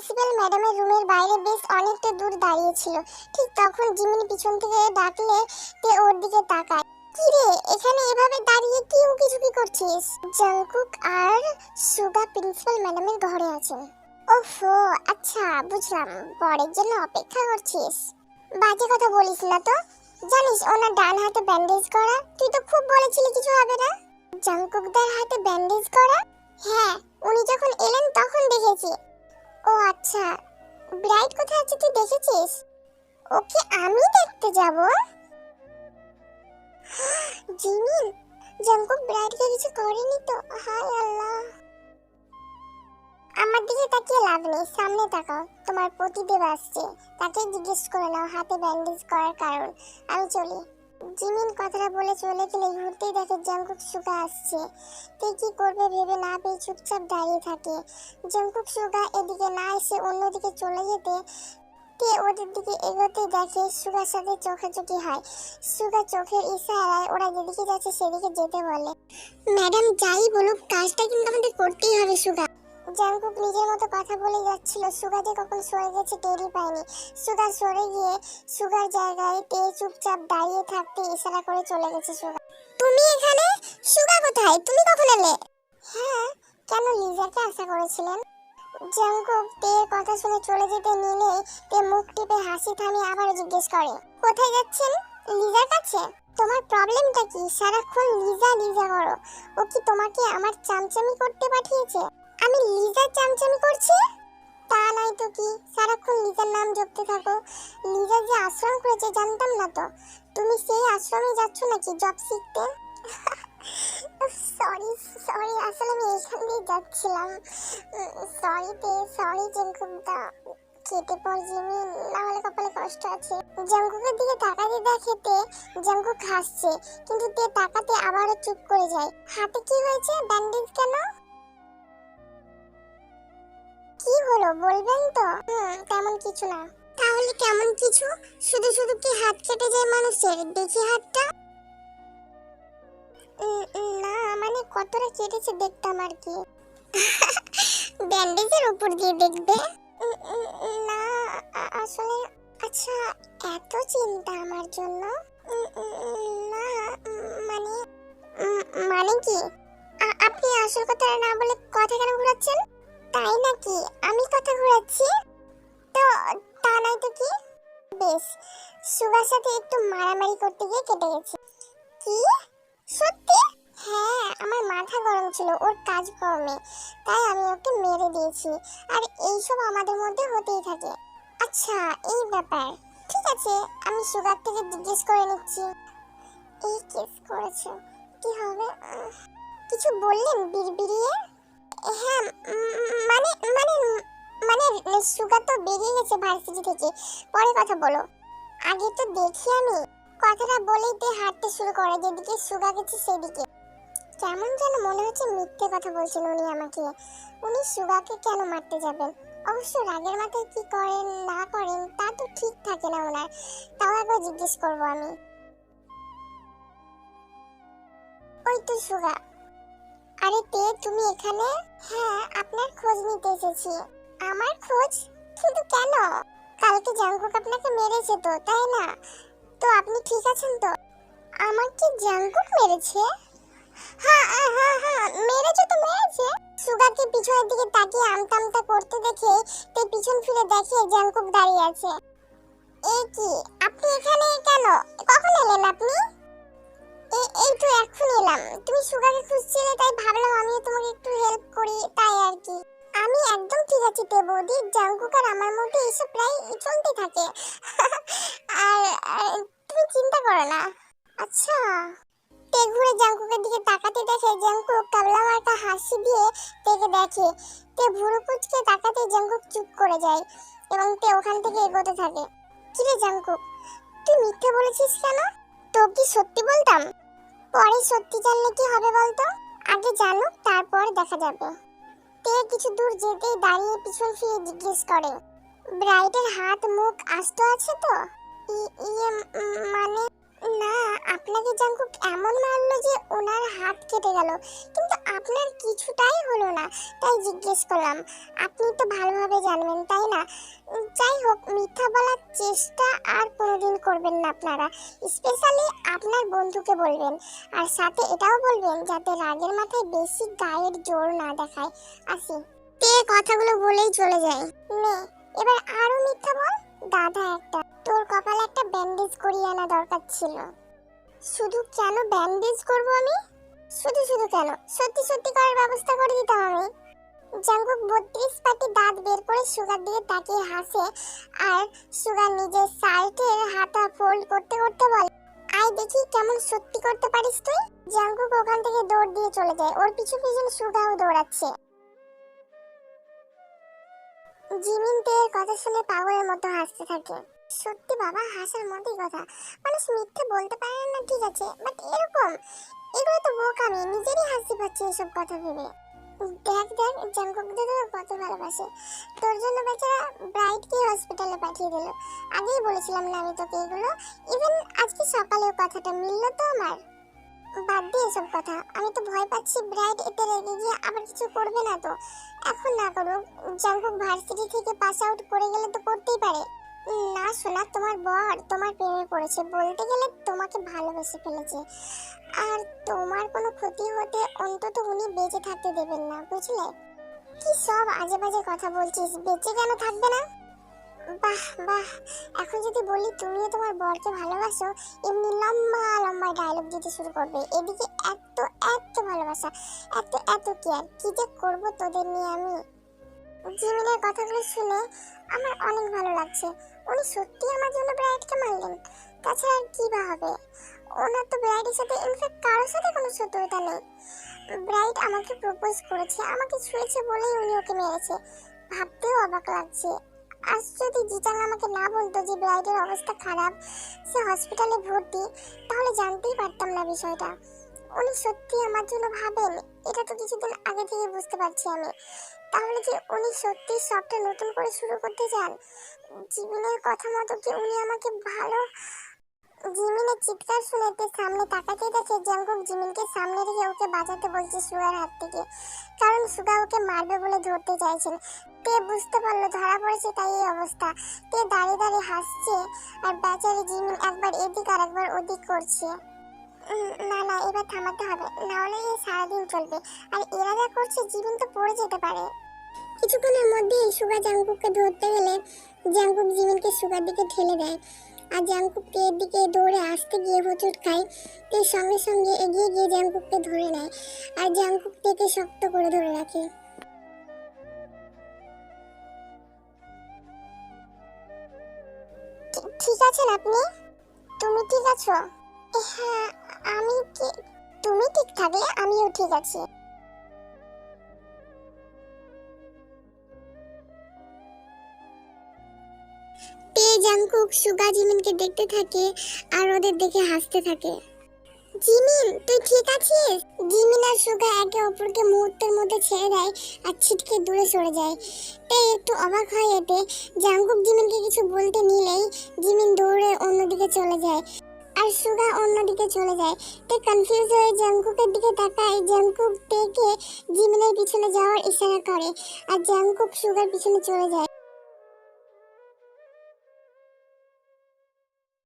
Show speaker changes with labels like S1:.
S1: Principal ম্যাডামের রুমের বাইরে বেশ অনেকটা দূর দাঁড়িয়ে ছিল। ঠিক তখন জিমিনি পিছন থেকে ডাকলে তে ওর দিকে তাকায়। কি রে, এখানে এভাবে দাঁড়িয়ে কি উকিঝুঁকি করছিস? জাংকুক আর সুগা প্রিন্সিপাল ম্যাডামের ঘরে আছেন। ওফো, আচ্ছা বুঝলাম, পরের জন্য অপেক্ষা করছিস। বাজে কথা বলিস না তো। জানিস ওনার ডান হাতে ব্যান্ডেজ করা? তুই তো খুব বলেছিলি কিছু হবে না। জাংকুকদার হাতে ব্যান্ডেজ করা? হ্যাঁ, উনি যখন এলেন তখন দেখেছি। ও আচ্ছা, ব্রাইট কোথায় আছে তুই দেখেছিস? ওকে আমি দেখতে যাব? জিমিন, জাংকুক ব্রাইটকে কিছু করেনি তো? হায় আল্লাহ। আমার দিকে তাকিয়ে লাভ নেই, সামনে তাকাও। তোমার প্রতিদেব আসছে, তাকে জিজ্ঞেস করে নাও হাতে ব্যান্ডেজ করার কারণ। আমি চলি। জিমিন কথাটা বলে চলে গেলে ঘুরতেই দেখে জাংকুক সুগা আসছে। তে কি করবে ভেবে না পেয়ে চুপচাপ দাঁড়িয়ে থাকে। জাংকুক সুগা এদিকে না এসে অন্যদিকে চলে যেতে তে ওদের দিকে এগোতে দেখে সুগার সাথে চোখাচোখি হয়। সুগা চোখের ইশারায় ওরা যেদিকে যাচ্ছে সেদিকে যেতে বলে। ম্যাডাম যাই বলুক, কাজটা কিন্তু আমাদের করতেই হবে সুগা। জাংকুক নিজের মতো কথা বলে যাচ্ছিল, সুগা যে কখন সরে গেছে টেরই পায়নি। সুগা সরে গিয়ে সুগার জায়গায় তে চুপচাপ দাঁড়িয়ে থাকতে ইশারা করে চলে গেছে সুগা। তুমি এখানে? সুগা কোথায়? তুমি কখন এলে? হ্যাঁ, কেন লিজাকে আশা করেছিলেন? জাংকুক তের কথা শুনে চলে যেতে নিলে তে মুখ টিপে হাসি থামিয়ে আবারও জিজ্ঞেস করে, কোথায় যাচ্ছেন? লিজার কাছে? তোমার প্রবলেমটা কি? সারাক্ষণ লিজা লিজা করো। ও কি তোমাকে আমার চামচামি করতে পাঠিয়েছে? আমি লিজার চামচামি করছি? তা নয় তো কি, সারাক্ষণ লিজার নাম জপতে থাকো। লিজা যে আশ্রম করেছে জানতাম না তো। তুমি সেই আশ্রমে যাচ্ছ নাকি জব শিখতে? সরি সরি, আসলে আমি এখান দিয়ে যাচ্ছিলাম। সরি তে, সরি জাংকুকদা। কেটে পড় জিমিন, না হলে কপালে কষ্ট আছে। জাংকুকের দিকে তাকাতে দেখে তে জাংকুক হাসছে, কিন্তু তে তাকাতে আবারও চুপ করে যায়। হাতে কি হয়েছে? ব্যান্ডেজ কেন? কি হলো বলবেন তো? তেমন কিছু না। তাহলে কেমন কিছু? শুধু শুধু কি হাত কেটে যায় মানুষের? দেখি হাতটা। না মানে কতটা কেটেছে দেখতাম আর কি। ব্যান্ডেজের উপর দিয়ে দেখবে? না আসলে। আচ্ছা, এত চিন্তা আমার জন্য? না মানে মানে কি? আপনি আসল কথা না বলে কথা কেন ঘোরাচ্ছেন? তাই নাকি আমি কথা ঘোরাচ্ছি? তো তা নয় তো কি। বেশ, সুগার সাথে একটু মারামারি করতে গিয়ে কেটে গেছে। কি সত্যি? হ্যাঁ, আমার মাথা গরম ছিল ওর কাজ কর্মে, তাই আমি ওকে মেরে দিয়েছি। আর এইসব আমাদের মধ্যে হতেই থাকে। আচ্ছা, এই ব্যাপার। ঠিক আছে, আমি সুগার থেকে জিজ্ঞেস করে নিচ্ছি। এই কেস করেছে কি হবে? কিছু বললেন বিড়বিড়িয়ে? হ্যাঁ, মানে মানে মানে সুগা তো বেরিয়ে গেছে ভার্সিটি থেকে। পরে কথা বলো, আগে তো দেখি আমি। কথাটা বলেই তে হাঁটতে শুরু করে যেদিকে সুগা গেছে সেদিকে। কেমন যেন মনে হচ্ছে মিথ্যে কথা বলছেন উনি আমাকে। উনি সুগাকে কেন মারতে যাবেন? অবশ্য রাগের মাথায় কি করেন না করেন তা তো ঠিক থাকে না ওনার। তাও একবার জিজ্ঞেস করবো আমি। ওই তো সুগা। আরে তে, তুমি এখানে? হ্যাঁ, আপনার খোঁজ নিতে এসেছি। আমার খোঁজ? কিন্তু কেন? কালকে জাংকুক আপনাকে মেরেছে তো, তাই না? তো আপনি ঠিক আছেন তো? আমাকে জাংকুক মেরেছে? হ্যাঁ হ্যাঁ হ্যাঁ, মেরেছে তো মেরেছে। সুগাকে পিছনের দিকে তাকিয়ে আমতা করতে দেখে তে পিছন ফিরে দেখে জাংকুক দাঁড়িয়ে আছে। এ কি, আপনি এখানে কেন? কখন এলেন আপনি? এই তো এখন এলাম। তুমি সুগাকে খুঁজছিলে তাই ভাবলাম আমিও তোমাকে একটু হেল্প করি, তাই আর কি। আমি একদম ঠিক আছি তে বৌদি। জাংকুক আর আমার মধ্যে এসব প্রায় চলতে থাকে। আর তুমি চিন্তা করো না। আচ্ছা। তে ঘুরে জাংকুকের দিকে তাকাতে দেখে জাংকুক কাবলা মার্কা হাসি দিয়ে তেকে দেখে। তে ভুরু কুঁচকে তাকাতে জাংকুক চুপ করে যায় এবং তে ওখান থেকে এগোতে থাকে। কিরে জাংকুক, তুই মিথ্যে বলেছিস কেন? তো কি সত্যি বলতাম? পরে সত্যি জানলে কি হবে বলতো? আগে জানুক, তারপর দেখা যাবে। তে কিছু দূর যেতেই দাঁড়িয়ে পিছন ফিরে জিজ্ঞেস করে, ব্রাইটের হাত মুখ আস্ত আছে তো? ইয়ে মানে না, আপনাকে জাঙ্কুক এমন মারলো যে ওনার হাত কেটে গেল, কিন্তু আপনার কিছুটাই হলো না, তাই জিজ্ঞেস করলাম। আপনি তো ভালোভাবে জানবেন তাই না? যাই হোক, মিথ্যা বলার চেষ্টা আর কোনোদিন করবেন না আপনারা, স্পেশালি আপনার বন্ধুকে বলবেন। আর সাথে এটাও বলবেন যাতে রাগের মাথায় বেশি গায়ের জোর না দেখায়। আসি। তে কথাগুলো বলেই চলে যায়। নে, এবার আরো মিথ্যা বল। দাদা একটা, তোর কপালে একটা ব্যান্ডেজ করিয়ে আনা দরকার ছিল। শুধু কেন ব্যান্ডেজ করব আমি? শুধু শুধু কেন, সত্যি সত্যি করার ব্যবস্থা করে দিতাম আমি। জাঙ্কুক 32 পাটি দাঁত বের করে সুগার দিকে তাকিয়ে হাসে, আর সুগার নিজের শার্টের হাতা ফোল্ড করতে করতে বলে, আয় দেখি কেমন সত্যি করতে পারিস তুই। জাঙ্কুক ওখান থেকে দৌড় দিয়ে চলে যায়, ওর পিছু পিছু সুগাও দৌড়াচ্ছে। জিমিন তের কথা শুনে পাগলের মতো হাসতে থাকে। সত্যি বাবা, হাসার মতোই কথা। মানুষ মিথ্যে বলতে পারে না ঠিক আছে, বাট এরকম এগুলো তো বোকামি, নিজেরই হাসি পাচ্ছে এসব কথা ভেবে। দেখ দেখ, জাঙ্কুক দাদা কত ভালোবাসে তোর জন্য, বেচারা ব্রাইটকে হসপিটালে পাঠিয়ে দিল। আগেই বলেছিলাম না আমি তোকে এগুলো। ইভেন আজকে সকালেও কথাটা মিললো তো আমার। বাদ দে এসব কথা, আমি তো ভয় পাচ্ছি ব্রাইট এতে রেগে গিয়ে আবার কিছু করবে না তো। এখন না করুক, জাঙ্কুক ভার্সিটি থেকে পাস আউট করে গেলে তো করতেই পারে। না শোনা, তোমার বর তোমার প্রেমে পড়েছে, বলতে গেলে তোমাকে ভালোবেসে ফেলেছে। আর তোমার কোনো ক্ষতি হতে অন্তত উনি বেঁচে থাকতে দেবেন না, বুঝলে? কি সব আজে বাজে কথা বলছিস, বেঁচে কেন থাকবে না? বাহ বাহ, এখন যদি বলি তুমিও তোমার বরকে ভালোবাসো, এমনি লম্বা লম্বা ডায়লগ দিতে শুরু করবে। এদিকে এত এত ভালোবাসা, এত এত কেয়ার, কি যে করবো তোদের নিয়ে আমি। জিমিনের কথাগুলো শুনে আমার অনেক ভালো লাগছে। উনি সত্যি আমার জন্য ব্রাইটকে মারলেন, তাছাড়া আর কি বা হবে? ওনার তো ব্রাইটের সাথে, ইনফ্যাক্ট কারোর সাথে কোনো শত্রুতা নেই। ব্রাইট আমাকে প্রপোজ করেছে, আমাকে ছুঁয়েছে বলেই উনি ওকে মেরেছে। ভাবতেও অবাক লাগছে। আজ যদি জিতান আমাকে না বলতো যে ব্রাইটের অবস্থা খারাপ, সে হসপিটালে ভর্তি, তাহলে জানতেই পারতাম না বিষয়টা। উনি সত্যি আমার জন্য ভাবেন, এটা তো কিছুদিন আগে থেকে বুঝতে পারছি আমি। তাহলে কি উনি সত্যি সবটা নতুন করে শুরু করতে চান? জীবনের কথা মতো কি উনি আমাকে ভালো? জিমিনের চিৎকার শুনে তে সামনে তাকাতে দেখে জাঙ্কুক জিমিনকে সামনে রেখে ওকে বাঁচাতে বলছে সুগার হাত থেকে, কারণ সুগা ওকে মারবে বলে ধরতে চাইছেন। তে বুঝতে পারলো ধরা পড়েছে, তাই এই অবস্থা। তে দাঁড়িয়ে দাঁড়িয়ে হাসছে, আর বেচারি জিমিন একবার এদিক আর একবার ওদিক করছে। না না, এবার থামাতে হবে, না হলে এই সারাদিন চলবে। আর এরা যা করছে, জীবন তো পড়ে যেতে পারে। কিছুক্ষণের মধ্যেই সুগা জাঙ্কুককে ধরতে গেলে জাঙ্কুক জিমিনকে সুগার দিকে ঠেলে দেয়, আর জাঙ্কুক তের দিকে দৌড়ে আসতে গিয়ে হোঁচট খায়। তে সঙ্গে সঙ্গে এগিয়ে গিয়ে জাঙ্কুককে ধরে নেয়, আর জাঙ্কুক তেকে শক্ত করে ধরে রাখে। ঠিক আছেন আপনি? তুমি ঠিক আছো? হ্যাঁ, আমি ঠিক। তুমি ঠিক থাকলে আমিও ঠিক আছি। তে জাঙ্কুক সুগা জিমিনকে দেখতে থাকে আর ওদের দেখে হাসতে থাকে। জিমিন, তুই ঠিক আছিস? জিমিন আর সুগা একে অপরকে মুহূর্তের মধ্যে ছেড়ে দেয় আর ছিটকে দূরে সরে যায়। তে একটু অবাক হয় এতে। জাঙ্কুক জিমিনকে কিছু বলতে নিলেই জিমিন দৌড়ে অন্যদিকে চলে যায়, আর সুগা অন্যদিকে চলে যায়। তে কনফিউজ হয়ে জাঙ্কুকের দিকে তাকায়। জাঙ্কুক তেকে জিমিনের পিছনে যাওয়ার ইশারা করে, আর জাঙ্কুক সুগার পিছনে চলে যায়।